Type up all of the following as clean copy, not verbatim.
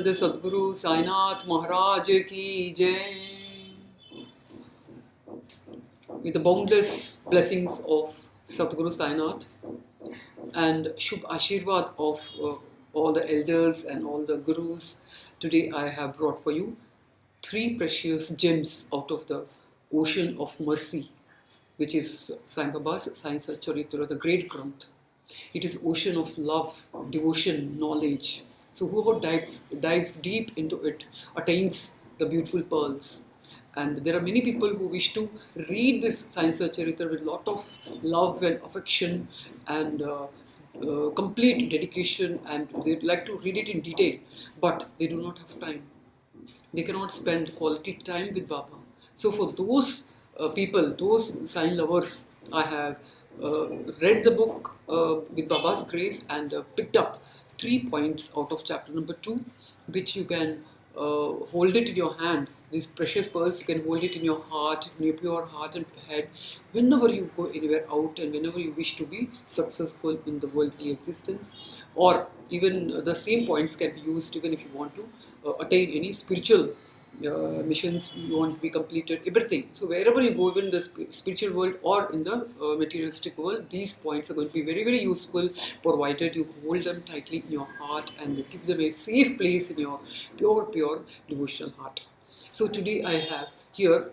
The Sadguru Sai Maharaj ki Jai. With the boundless blessings of Sadguru Sai and Shubh Ashirvad of all the elders and all the gurus, today I have brought for you three precious gems out of the ocean of mercy, which is Sai Baba's Sai Sat Charitra, the great Granth. It is ocean of love, devotion, knowledge. So whoever dives deep into it attains the beautiful pearls. And there are many people who wish to read this Sai Sat Charitra with a lot of love and affection and complete dedication, and they'd like to read it in detail, but they do not have time. They cannot spend quality time with Baba. So for those people, those sign lovers, I have read the book with Baba's grace and picked up 3 points out of chapter number 2, which you can hold it in your hand. These precious pearls, you can hold it in your heart, in your pure heart and head, whenever you go anywhere out and whenever you wish to be successful in the worldly existence. Or even the same points can be used even if you want to attain any spiritual missions you want to be completed, everything. So wherever you go, even in the spiritual world or in the materialistic world, these points are going to be very, very useful, provided you hold them tightly in your heart and give them a safe place in your pure devotional heart. So today I have here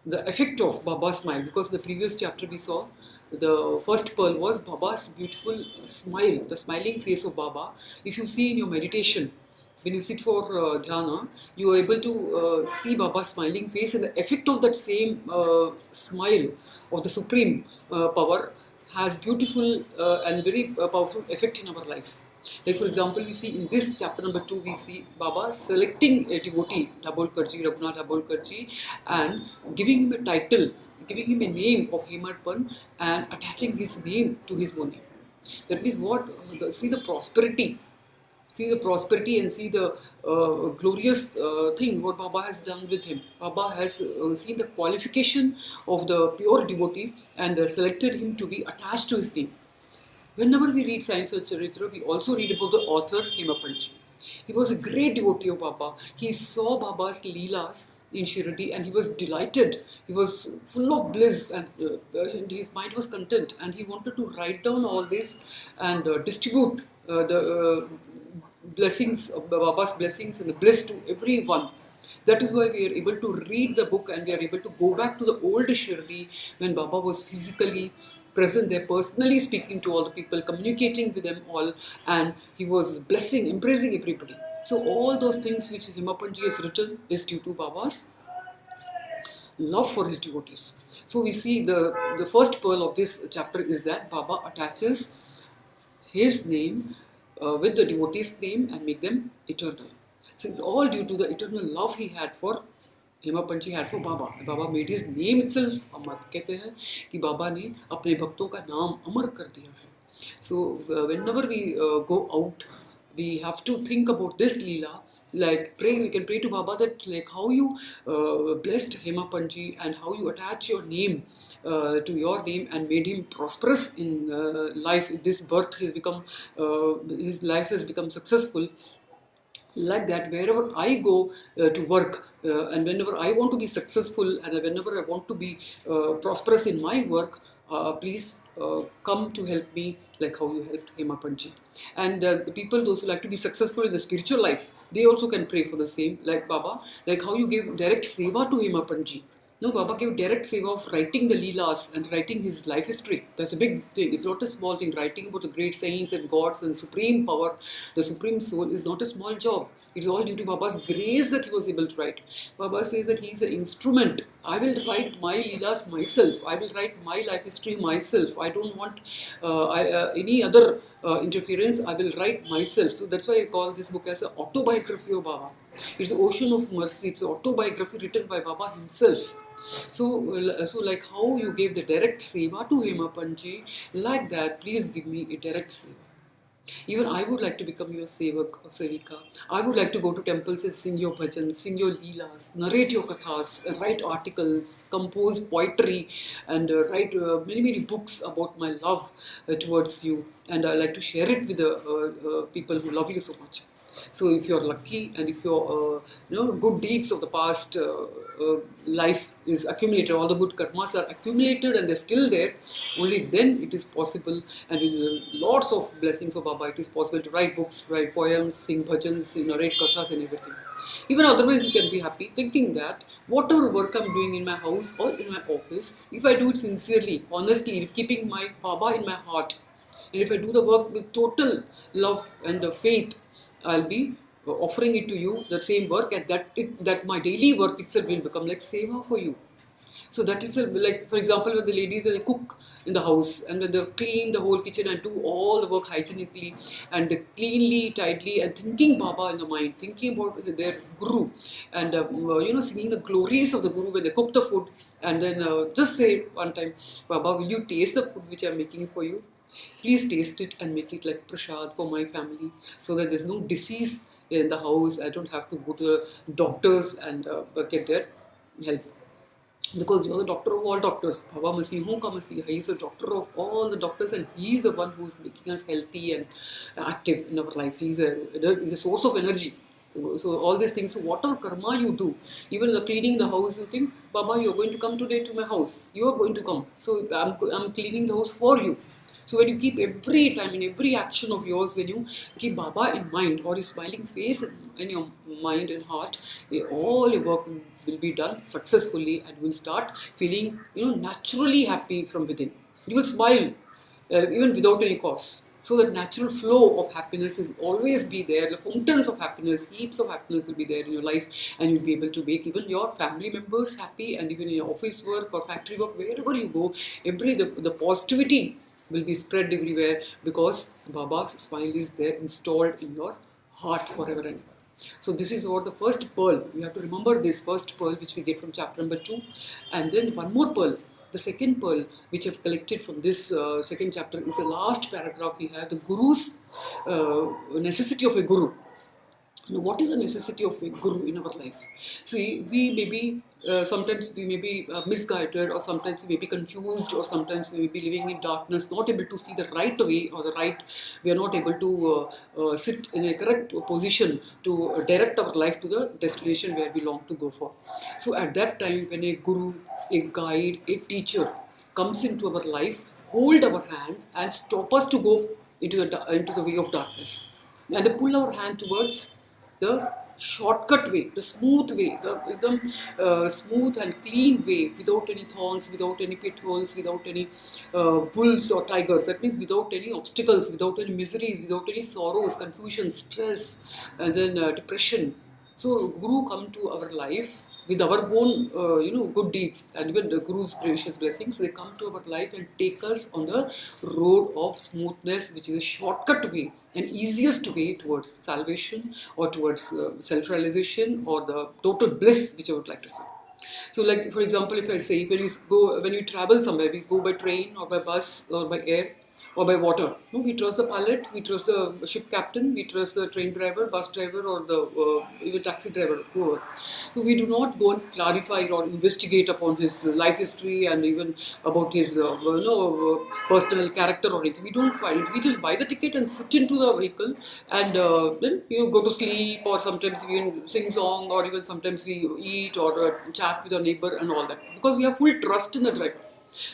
the effect of Baba's smile, because the previous chapter we saw the first pearl was Baba's beautiful smile, the smiling face of Baba. If you see in your meditation, when you sit for dhyana, you are able to see Baba's smiling face, and the effect of that same smile of the supreme power has beautiful and very powerful effect in our life. Like for example, we see in this chapter number 2, we see Baba selecting a devotee, Dabolkarji, Raghunath Dabolkarji, and giving him a title, giving him a name of Hemarpan and attaching his name to his own name. That means what? See the prosperity. See the prosperity and see the glorious thing what Baba has done with him. Baba has seen the qualification of the pure devotee and selected him to be attached to his name. Whenever we read Sai Sat Charitra, we also read about the author Hemapanchi. He was a great devotee of Baba. He saw Baba's Leelas in Shirdi and he was delighted. He was full of bliss and his mind was content, and he wanted to write down all this and distribute the blessings of Baba's blessings and the bliss to everyone. That is why we are able to read the book and we are able to go back to the old Shirdi when Baba was physically present there, personally speaking to all the people, communicating with them all, and he was blessing, embracing everybody. So all those things which Himapanji has written is due to Baba's love for his devotees. So we see the first pearl of this chapter is that Baba attaches his name with the devotee's name and make them eternal. So it's all due to the eternal love he had for Hemapanchi had for Baba. Baba made his name itself Amar. कहते हैं कि बाबा ने अपने भक्तों का नाम अमर कर दिया है. So whenever we go out, we have to think about this Leela. Like pray, we can pray to Baba that like how you blessed Hemapanji and how you attach your name to your name and made him prosperous in life. In this birth, his life has become successful. Like that, wherever I go to work and whenever I want to be successful and whenever I want to be prosperous in my work, please come to help me like how you helped Hemapanji. And the people, those who like to be successful in the spiritual life, they also can pray for the same, like Baba, like how you gave direct seva to Hemapanji. No, Baba gave direct seva of writing the Leelas and writing his life history. That's a big thing. It's not a small thing. Writing about the great saints and gods and supreme power, the supreme soul is not a small job. It's all due to Baba's grace that he was able to write. Baba says that he is an instrument. I will write my Leelas myself. I will write my life history myself. I don't want any other interference. I will write myself. So that's why I call this book as an autobiography of Baba. It's an ocean of mercy. It's an autobiography written by Baba himself. So like how you gave the direct seva to Hemapanji, like that, please give me a direct seva. Even I would like to become your sevak or sevika. I would like to go to temples and sing your bhajans, sing your leelas, narrate your kathas, write articles, compose poetry, and write many books about my love towards you. And I like to share it with the people who love you so much. So if you're lucky and if your good deeds of the past life is accumulated, all the good karmas are accumulated and they're still there, only then it is possible, and with lots of blessings of Baba, it is possible to write books, write poems, sing bhajans, narrate kathas and everything. Even otherwise you can be happy thinking that whatever work I'm doing in my house or in my office, if I do it sincerely, honestly, with keeping my Baba in my heart, and if I do the work with total love and faith, I'll be offering it to you, the same work, and that my daily work itself will become like seva for you. So that is like, for example, when the ladies, when they cook in the house and when they clean the whole kitchen and do all the work hygienically and cleanly, tidily, and thinking Baba in the mind, thinking about their Guru, and singing the glories of the Guru when they cook the food, and then just say one time, Baba, will you taste the food which I am making for you? Please taste it and make it like prasad for my family, so that there's no disease in the house. I don't have to go to the doctors and get their help. Because you're the doctor of all doctors. Baba Masiho ka Masiha. He's the doctor of all the doctors, and he's the one who's making us healthy and active in our life. He's a source of energy. So all these things, so whatever karma you do, even the cleaning the house, you think, Baba, you're going to come today to my house. You are going to come. So I'm cleaning the house for you. So when you keep every time, in every action of yours, when you keep Baba in mind or his smiling face in your mind and heart, all your work will be done successfully, and you will start feeling naturally happy from within. You will smile even without any cause. So that natural flow of happiness will always be there. The fountains of happiness, heaps of happiness will be there in your life, and you'll be able to make even your family members happy, and even in your office work or factory work, wherever you go, the positivity will be spread everywhere, because Baba's smile is there installed in your heart forever and ever. So this is what the first pearl. We have to remember this first pearl which we get from chapter number 2, and then one more pearl. The second pearl which I've collected from this second chapter is the last paragraph. We have the Guru's necessity of a Guru. Now, what is the necessity of a Guru in our life? See, we may be sometimes we may be misguided, or sometimes we may be confused, or sometimes we may be living in darkness, not able to see the right way or the right. We are not able to sit in a correct position to direct our life to the destination where we long to go for. So at that time, when a Guru, a guide, a teacher comes into our life, hold our hand and stop us to go into the way of darkness, and they pull our hand towards the shortcut way, the smooth way, the smooth and clean way, without any thorns, without any pitfalls, without any wolves or tigers. That means without any obstacles, without any miseries, without any sorrows, confusion, stress, and then depression. So Guru come to our life with our own good deeds, and even the Guru's gracious blessings, they come to our life and take us on the road of smoothness, which is a shortcut way, an easiest way towards salvation, or towards self-realization, or the total bliss, which I would like to say. So, like for example, if I say, when you travel somewhere, we go by train or by bus or by air or by water. No, we trust the pilot, we trust the ship captain, we trust the train driver, bus driver, or the even taxi driver, whoever. So we do not go and clarify or investigate upon his life history and even about his personal character or anything. We don't find it. We just buy the ticket and sit into the vehicle, and then you go to sleep, or sometimes we even sing song, or even sometimes we eat or chat with our neighbor and all that, because we have full trust in the driver.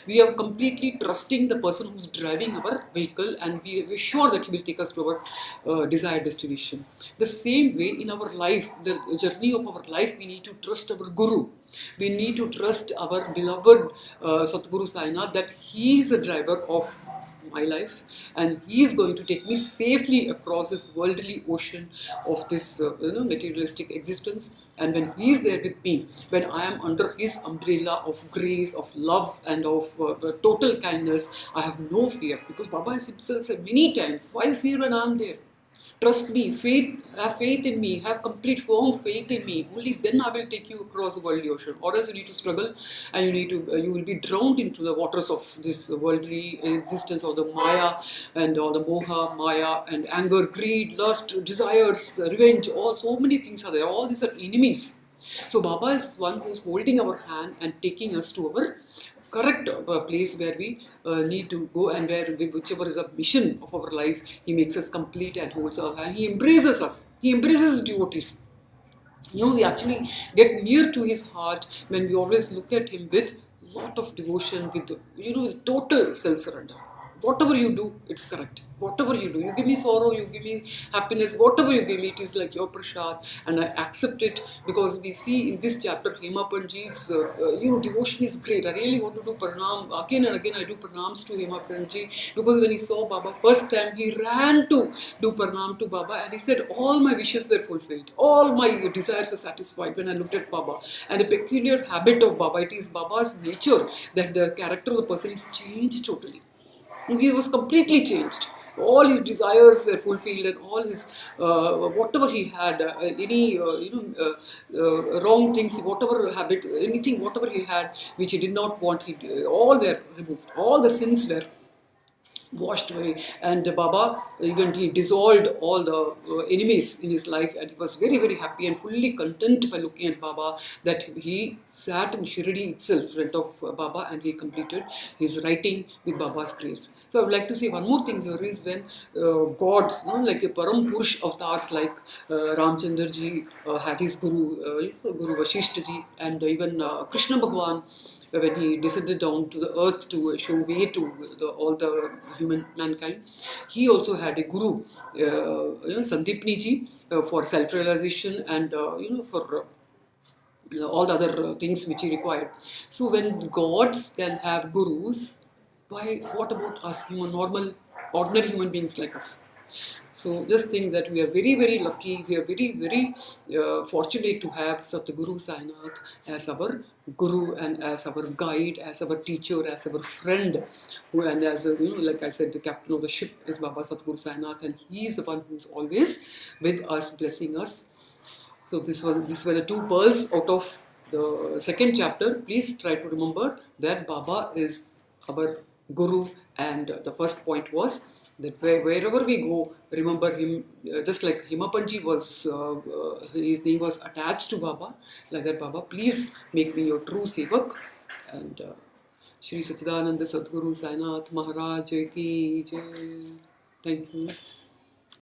We are completely trusting the person who's driving our vehicle, and we're sure that he will take us to our desired destination. The same way in our life, the journey of our life, we need to trust our Guru. We need to trust our beloved Satguru Sai Nath, that he is the driver of my life, and he is going to take me safely across this worldly ocean of this materialistic existence. And when he is there with me, when I am under his umbrella of grace, of love, and of total kindness, I have no fear, because Baba has himself said many times, why fear when I am there? Trust me, have faith in me, have complete firm faith in me. Only then I will take you across the worldly ocean. Or else you need to struggle, and you will be drowned into the waters of this worldly existence, or the Maya, and all the Moha, Maya, and anger, greed, lust, desires, revenge. So many things are there. All these are enemies. So Baba is one who is holding our hand and taking us to our correct place where we need to go, and where whichever is a mission of our life, he makes us complete and holds our hand. He embraces us. He embraces devotees. We actually get near to his heart when we always look at him with lot of devotion, with with total self-surrender. Whatever you do, it's correct. Whatever you do, you give me sorrow, you give me happiness, whatever you give me, it is like your prasad, and I accept it. Because we see in this chapter, Hema Panji's devotion is great. I really want to do pranam again and again. I do pranams to Hema Panji, because when he saw Baba first time, he ran to do pranam to Baba, and he said, all my wishes were fulfilled, all my desires were satisfied when I looked at Baba. And a peculiar habit of Baba, it is Baba's nature that the character of the person is changed totally. He was completely changed. All his desires were fulfilled, and all his whatever he had, any wrong things, whatever habit, anything, whatever he had which he did not want, all were removed. All the sins were washed away, and Baba, even he dissolved all the enemies in his life, and he was very, very happy and fully content by looking at Baba, that he sat in Shirdi itself in front of Baba, and he completed his writing with Baba's grace. So I would like to say one more thing here is, when gods, like a Param Purush avatars like Ramchandra ji had his Guru Vashishta ji, and even Krishna Bhagwan, when he descended down to the earth to show way to all the mankind, he also had a guru, Sandipni ji, for self-realization, and for all the other things which he required. So when gods can have gurus, what about us, normal, ordinary human beings like us? So just think that we are very, very lucky, we are very, very fortunate to have Satguru Sai Nath as our guru, and as our guide, as our teacher, as our friend, and as like I said, the captain of the ship is Baba Satguru Sai Nath, and he is the one who is always with us, blessing us. So these were the two pearls out of the second chapter. Please try to remember that Baba is our guru, and the first point was that wherever we go, remember him. Just like Himapanji was, his name was attached to Baba, like that, Baba, please make me your true sevak. And Shri Sachidananda Sadguru Sai Nath Maharaj ki jai. Thank you.